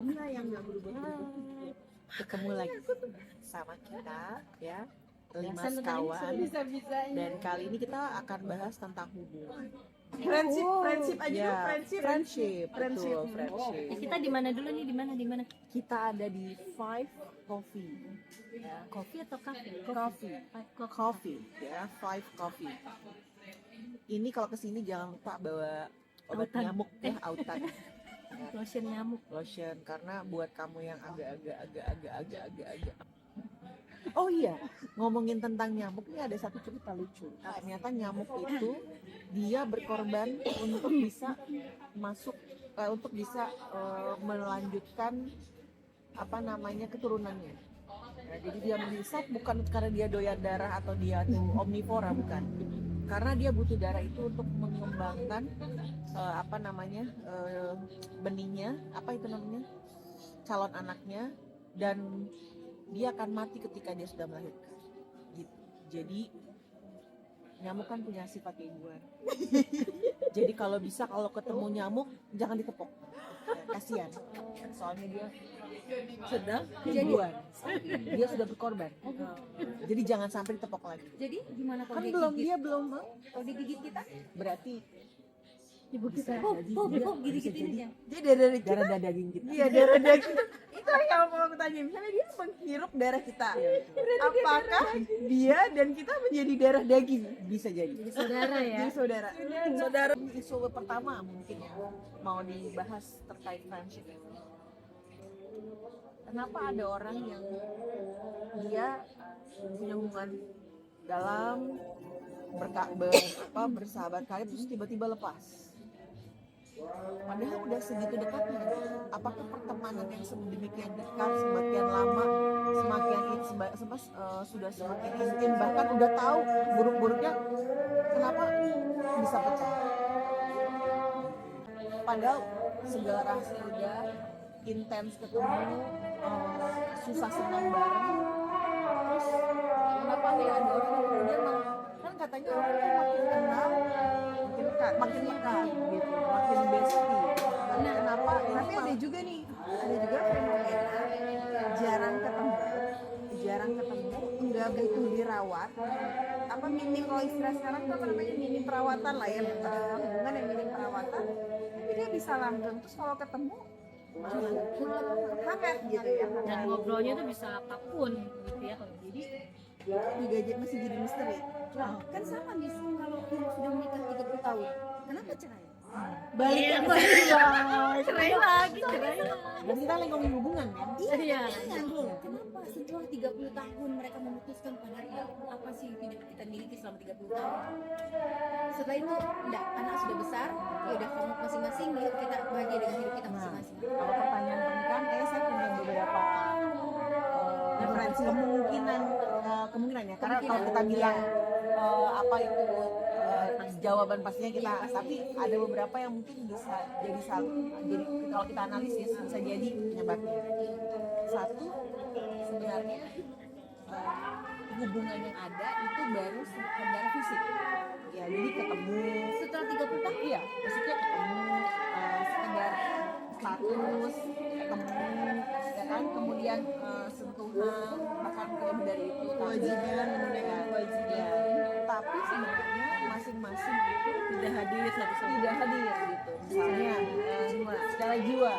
Iya yang nggak berubah-ubah. Ketemu lagi sama kita ya, 5 Biasa sekawan. bisa-bisanya. Dan kali ini kita akan bahas tentang hubungan. Friendship aja Ya, dulu, friendship. betul, friendship. Kita di mana dulu nih? Di mana? Kita ada di Five Coffee. Ya, Kopi atau kafe? coffee ya, Five Coffee. Ini kalau kesini jangan lupa bawa obat Autan. nyamuk ya, autan. Lotion nyamuk. Lotion, karena buat kamu yang agak-agak. Oh iya, ngomongin tentang nyamuk ini ada satu cerita lucu. Ternyata nyamuk itu dia berkorban untuk bisa masuk untuk bisa melanjutkan keturunannya. Nah, jadi dia menghisap bukan karena dia doyan darah atau dia tuh omnivora, bukan. Karena dia butuh darah itu untuk mengembangkan benihnya, calon anaknya, dan dia akan mati ketika dia sudah melahirkan. Gitu. Jadi nyamuk kan punya sifat keibuan. Jadi kalau ketemu nyamuk jangan ditepok. Kasihan. Soalnya dia sedang keibuan. Dia sudah berkorban. Jadi jangan sampai ditepok lagi. Jadi gimana kalau Kan dia belum kalau digigit kita? berarti Ibu kita. Gigit-gigitin aja. Dia darah daging kita. Iya, darah daging. Itu yang mau aku tanya, misalnya dia menghirup darah kita. Apakah dia dan kita menjadi darah daging? Bisa jadi. Jadi saudara ya. Jadi saudara. Isu pertama mungkin ya mau dibahas terkait friendship. Kenapa ada orang yang dia punya hubungan dalam bersahabat karib terus tiba-tiba lepas? Padahal udah segitu dekatnya. Apakah pertemanan yang sedemikian dekat, semakin lama, sudah semakin intim, bahkan udah tahu buruk-buruknya, kenapa bisa pecah? Padahal segala rahasia udah intens ketemu, susah senang bareng, terus kenapa ya ada orang yang kemudian kan katanya orang itu makin kenal makin lekat gitu, makin bestie. Nah, Kenapa? tapi ada juga fenomena jarang ketemu, nggak butuh dirawat. Minim, kalau istilah sekarang tuh namanya minim perawatan lah ya, hubungan yang minim perawatan, tapi dia bisa langgeng. Terus kalau ketemu hangat gitu ya. Dan ngobrolnya tuh bisa apapun gitu ya. Kalau jadi Masih jadi misteri. Kan sama nih kalau yang sudah menikah 30 tahun kenapa cerai? Balik Iya, cerai lagi. Dan kita lagi ngomongin hubungan kan? Iya. Kenapa setelah 30 tahun mereka memutuskan padahal apa sih yang kita miliki selama 30 tahun? Setelah itu enggak, anak sudah besar, ya udah kamu masing-masing, yuk kita bahagia dengan hidup kita masing-masing. Kalau pertanyaan pernikahan, saya punya beberapa referensi kemungkinan ya. Karena kalau kita bilang apa itu jawaban pastinya kita, tapi ada beberapa yang mungkin bisa jadi jadi kalau kita analisis bisa jadi penyebabnya. Satu, sebenarnya hubungan yang ada itu baru sekedar fisik ya, jadi ketemu Setelah 30 tahun iya, maksudnya ketemu sekedar status, ketemu ya kan, kemudian sentuhan, bahkan lebih dari itu Kewajiban, menunaikan kewajiban. tapi sebenarnya masing-masing itu Tidak hadir satu-satu. tidak hadir gitu, misalnya secara jiwa,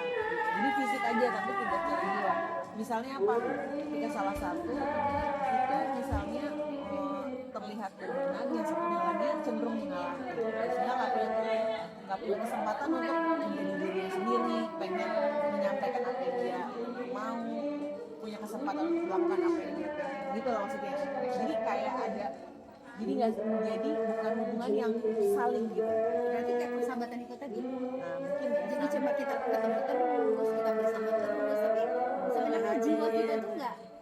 jadi fisik aja tapi tidak secara jiwa. Misalnya apa, ketika salah satu itu misalnya terlihat dominan, yang satunya lagi cenderung mengalah, sehingga nggak punya kesempatan untuk menjadi diri sendiri, pengen menyampaikan apa yang dia mau, punya kesempatan untuk melakukan apa yang dia pengen, gitu loh maksudnya. Jadi kayak ada, jadi nggak menjadi bukan hubungan yang saling gitu. berarti kayak persahabatan itu tadi. Nah mungkin ya, Jadi coba kita ketemu terus, kita bersama terus, tapi sebenarnya jiwa kita tuh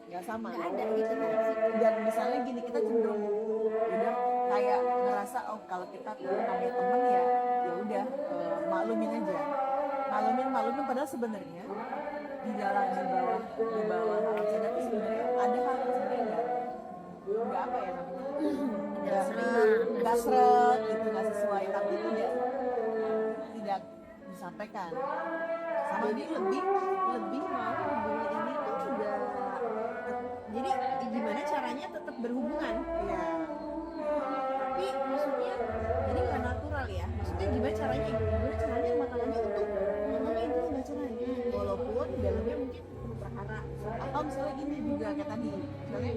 nggak sama. nggak ada gitu. Dan misalnya gini, kita cenderung udah kayak ngerasa kalau kita namanya temen ya udah maklumin aja, maklumin padahal sebenarnya di bawah alam sadar itu sebenarnya ada hal yang sebenarnya nggak apa ya namanya, nggak seret gitu, nggak sesuai, tapi tidak disampaikan. Jadi lebih mau hubungan ini tuh udah, Jadi gimana caranya tetap berhubungan? ya Tapi maksudnya jadi nggak natural ya. Maksudnya gimana caranya? Gimana caranya makanannya untuk ngomongnya itu nggak cerai. walaupun dalamnya mungkin penuh perkara, atau misalnya gini juga kayak tadi, misalnya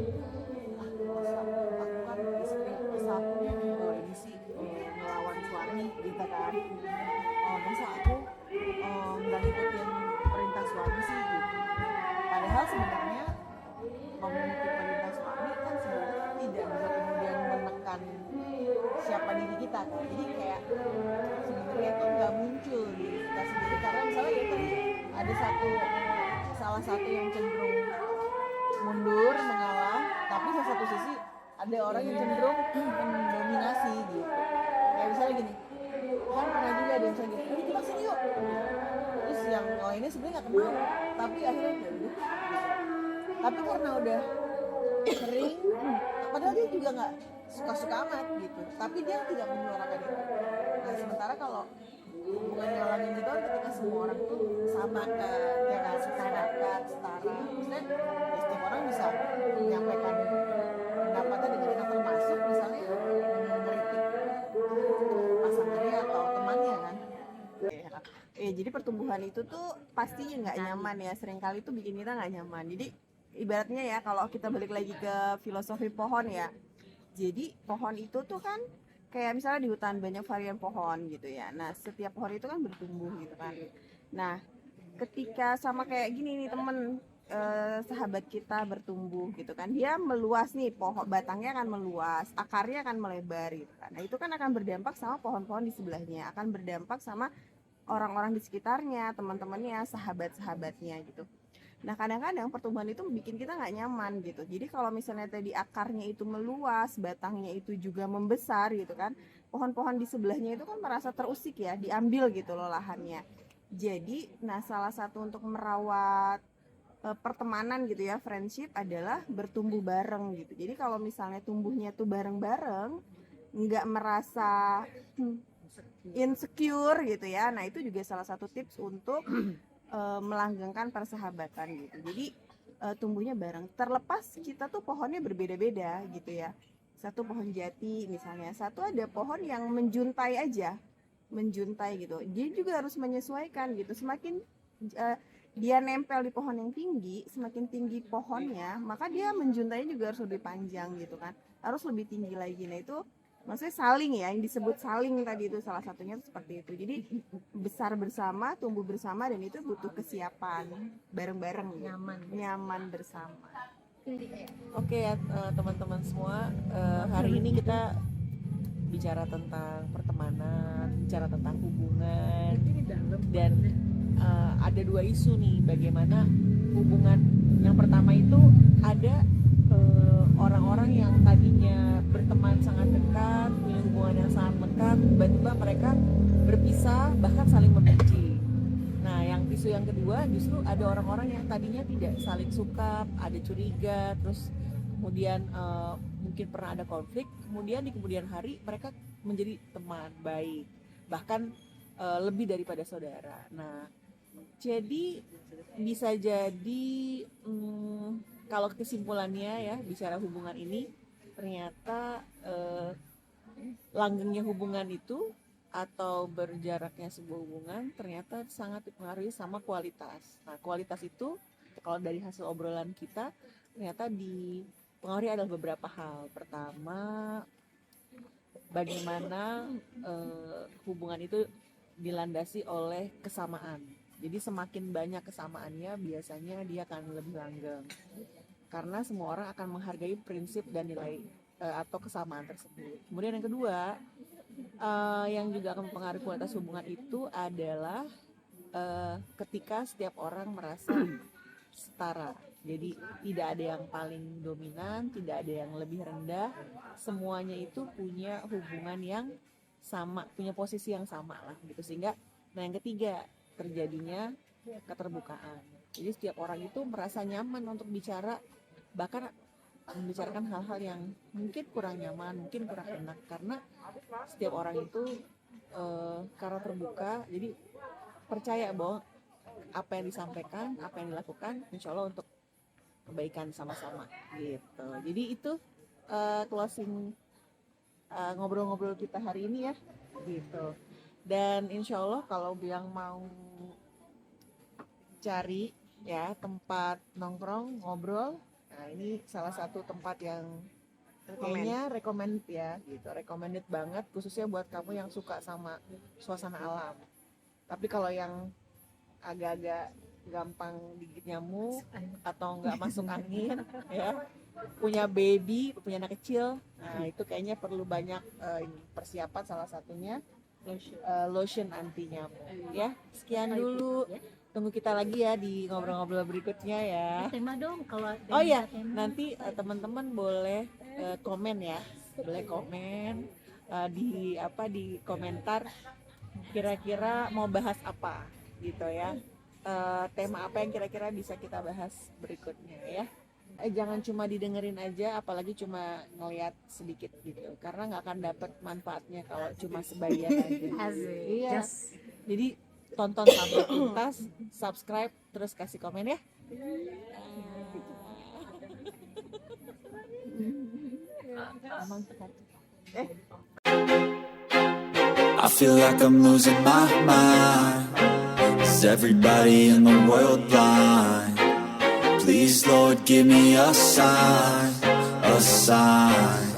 masa aku kan istri, masa aku ini sih ngelawan suami gitu kan, masa aku nggak ngikutin perintah suami sih gitu. Padahal sebenarnya mengikuti perintah suami kan sebenarnya tidak bisa kemudian menekan siapa diri kita kan. Jadi kayak sebenarnya itu nggak muncul di kita sendiri, karena misalnya ya tadi ada salah satu yang cenderung mundur mengalah, tapi di satu sisi ada orang yang cenderung mendominasi gitu. Kayak misalnya gini, kan pernah juga ada yang misalnya gini, kita sini yuk, terus yang lainnya sebenarnya nggak kenal, tapi akhirnya ya udah. Tapi karena udah sering, padahal dia juga nggak suka-suka amat gitu, tapi dia tidak menyuarakan itu. Nah sementara kalau hubungan ngalamin gitu kan ketika semua orang tuh sama kan, ya kan, setara, maksudnya ya setiap orang bisa menyampaikan pendapatnya dengan kita, termasuk misalnya mengkritik pasangannya atau temannya kan. Ya, jadi pertumbuhan itu tuh pastinya nggak nyaman ya, seringkali tuh bikin kita nggak nyaman. Jadi ibaratnya ya, kalau kita balik lagi ke filosofi pohon ya, jadi pohon itu tuh kan kayak misalnya di hutan banyak varian pohon gitu ya. Nah setiap pohon itu kan bertumbuh gitu kan. Nah ketika sama kayak gini nih temen, sahabat kita bertumbuh gitu kan, dia meluas nih, pohon batangnya akan meluas, akarnya akan melebar gitu kan. Nah itu kan akan berdampak sama pohon-pohon di sebelahnya, akan berdampak sama orang-orang di sekitarnya, teman-temannya, sahabat-sahabatnya gitu. Nah kadang-kadang pertumbuhan itu bikin kita nggak nyaman gitu. Jadi kalau misalnya tadi akarnya itu meluas, batangnya itu juga membesar gitu kan, pohon-pohon di sebelahnya itu kan merasa terusik ya, diambil gitu loh lahannya. Jadi nah salah satu untuk merawat pertemanan gitu ya, friendship, adalah bertumbuh bareng gitu. Jadi kalau misalnya tumbuhnya tuh bareng-bareng, nggak merasa insecure gitu ya, nah itu juga salah satu tips untuk melanggengkan persahabatan gitu. Jadi tumbuhnya bareng, terlepas kita tuh pohonnya berbeda-beda gitu ya. Satu pohon jati misalnya, satu ada pohon yang menjuntai aja, menjuntai gitu. Dia juga harus menyesuaikan gitu. Semakin dia nempel di pohon yang tinggi, semakin tinggi pohonnya, maka dia menjuntainya juga harus lebih panjang gitu kan, harus lebih tinggi lagi. Nah itu maksudnya saling ya, yang disebut saling tadi itu salah satunya itu seperti itu. Jadi besar bersama, tumbuh bersama, dan itu butuh kesiapan bareng-bareng, nyaman bersama. Oke ya teman-teman semua, hari ini kita bicara tentang pertemanan, bicara tentang hubungan, dan ada dua isu nih, bagaimana hubungan. Yang pertama itu ada orang-orang yang tadinya berteman sangat dekat, punya hubungan yang sangat dekat, tiba-tiba mereka berpisah, bahkan saling membenci. Nah, yang isu yang kedua justru ada orang-orang yang tadinya tidak saling suka, ada curiga, terus kemudian mungkin pernah ada konflik, kemudian di kemudian hari mereka menjadi teman baik, bahkan lebih daripada saudara. Nah, jadi bisa jadi kalau kesimpulannya ya, bicara hubungan ini, ternyata langgengnya hubungan itu atau berjaraknya sebuah hubungan ternyata sangat dipengaruhi sama kualitas. Nah, kualitas itu kalau dari hasil obrolan kita ternyata dipengaruhi adalah beberapa hal. Pertama, bagaimana hubungan itu dilandasi oleh kesamaan. Jadi semakin banyak kesamaannya, biasanya dia akan lebih langgeng. Karena semua orang akan menghargai prinsip dan nilai atau kesamaan tersebut. Kemudian yang kedua, yang juga akan mempengaruhi kualitas hubungan itu adalah ketika setiap orang merasa setara. Jadi tidak ada yang paling dominan, tidak ada yang lebih rendah. Semuanya itu punya hubungan yang sama, punya posisi yang sama lah gitu. Sehingga, nah yang ketiga, terjadinya keterbukaan. Jadi setiap orang itu merasa nyaman untuk bicara, bahkan membicarakan hal-hal yang mungkin kurang nyaman, mungkin kurang enak, karena setiap orang itu karena terbuka, jadi percaya bahwa apa yang disampaikan, apa yang dilakukan, insya Allah untuk kebaikan sama-sama gitu. Jadi itu closing ngobrol-ngobrol kita hari ini ya gitu. Dan insya Allah kalau yang mau cari ya tempat nongkrong ngobrol, nah ini salah satu tempat yang kayaknya recommended banget, khususnya buat kamu yang suka sama suasana alam. Tapi kalau yang agak-agak gampang digigit nyamuk atau nggak masuk angin ya, punya baby, punya anak kecil, nah itu kayaknya perlu banyak persiapan, salah satunya lotion anti nyamuk ya. Sekian dulu, tunggu kita lagi ya di ngobrol-ngobrol berikutnya ya. Tema dong kalau ada Oh iya, tema. nanti teman-teman boleh komen ya, boleh komen di komentar kira-kira mau bahas apa gitu ya. Tema apa yang kira-kira bisa kita bahas berikutnya ya. Jangan cuma didengerin aja, apalagi cuma ngeliat sedikit gitu, karena nggak akan dapet manfaatnya kalau cuma sebagian aja. Iya. Jadi tonton sampai tuntas, subscribe, terus kasih komen ya. I feel like I'm losing my mind. Is everybody in the world blind? Please, Lord, give me a sign, a sign.